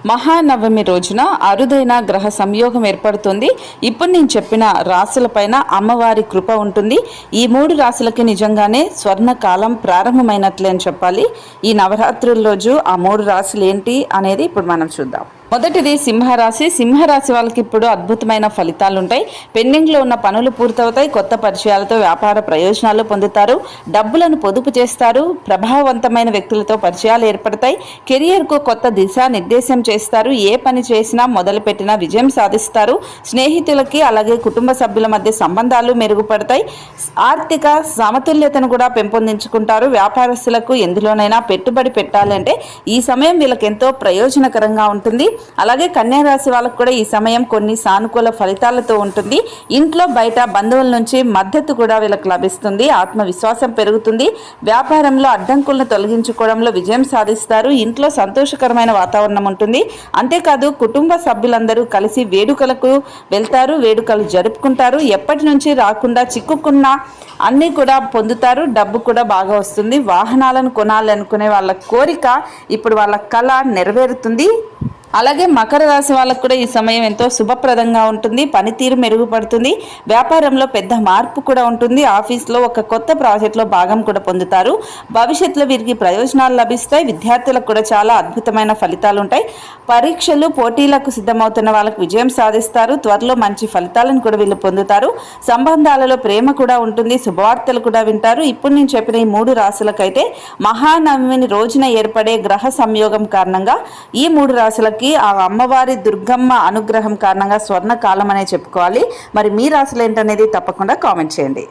మహానవమి రోజున అరుదైన గ్రహ సంయోగం ఏర్పడుతుంది. ఇప్పుడు నేను చెప్పిన రాశులపైన అమ్మవారి కృప ఉంటుంది. ఈ 3 రాశులకి నిజంగానే స్వర్ణకాలం ప్రారంభమైనట్లే అని చెప్పాలి. ఈ నవరాత్రుల రోజు ఆ 3 రాశులు ఏంటి అనేది ఇప్పుడు మనం చూద్దాం. మొదటిది సింహరాశి. సింహరాశి వాళ్ళకి ఇప్పుడు అద్భుతమైన ఫలితాలు ఉంటాయి. పెండింగ్లో ఉన్న పనులు పూర్తవుతాయి. కొత్త పరిచయాలతో వ్యాపార ప్రయోజనాలు పొందుతారు. డబ్బులను పొదుపు చేస్తారు. ప్రభావవంతమైన వ్యక్తులతో పరిచయాలు ఏర్పడతాయి. కెరియర్కు కొత్త దిశా నిర్దేశం చేస్తారు. ఏ పని చేసినా మొదలుపెట్టినా విజయం సాధిస్తారు. స్నేహితులకి అలాగే కుటుంబ సభ్యుల మధ్య సంబంధాలు మెరుగుపడతాయి. ఆర్థిక సమతుల్యతను కూడా పెంపొందించుకుంటారు. వ్యాపారస్తులకు ఎందులోనైనా పెట్టుబడి పెట్టాలంటే ఈ సమయం వీళ్ళకి ఎంతో ప్రయోజనకరంగా ఉంటుంది. అలాగే కన్యా రాశి వాళ్ళకు కూడా ఈ సమయం కొన్ని సానుకూల ఫలితాలతో ఉంటుంది. ఇంట్లో బయట బంధువుల నుంచి మద్దతు కూడా వీళ్ళకి లభిస్తుంది. ఆత్మవిశ్వాసం పెరుగుతుంది. వ్యాపారంలో అడ్డంకులను తొలగించుకోవడంలో విజయం సాధిస్తారు. ఇంట్లో సంతోషకరమైన వాతావరణం ఉంటుంది. అంతేకాదు కుటుంబ సభ్యులందరూ కలిసి వేడుకలకు వెళ్తారు. వేడుకలు జరుపుకుంటారు. ఎప్పటి నుంచి రాకుండా చిక్కుకున్న అన్నీ కూడా పొందుతారు. డబ్బు కూడా బాగా వస్తుంది. వాహనాలను కొనాలనుకునే వాళ్ళ కోరిక ఇప్పుడు వాళ్ళ కళ నెరవేరుతుంది. అలాగే మకర రాశి వాళ్ళకు కూడా ఈ సమయం ఎంతో శుభప్రదంగా ఉంటుంది. పనితీరు మెరుగుపడుతుంది. వ్యాపారంలో పెద్ద మార్పు కూడా ఉంటుంది. ఆఫీస్లో ఒక కొత్త ప్రాజెక్టులో భాగం కూడా పొందుతారు. భవిష్యత్తులో వీరికి ప్రయోజనాలు లభిస్తాయి. విద్యార్థులకు కూడా చాలా అద్భుతమైన ఫలితాలు ఉంటాయి. పరీక్షలు పోటీలకు సిద్ధమవుతున్న వాళ్ళకు విజయం సాధిస్తారు. త్వరలో మంచి ఫలితాలను కూడా వీళ్ళు పొందుతారు. సంబంధాలలో ప్రేమ కూడా ఉంటుంది. శుభవార్తలు కూడా వింటారు. ఇప్పుడు నేను చెప్పిన ఈ 3 రాశులకైతే మహానవమిని రోజున ఏర్పడే గ్రహ సంయోగం కారణంగా ఈ 3 రాశులకు ఆ అమ్మవారి దుర్గమ్మ అనుగ్రహం కారణంగా స్వర్ణకాలం అనే చెప్పుకోవాలి. మరి మీ రాశులు ఏంటనేది తప్పకుండా కామెంట్ చేయండి.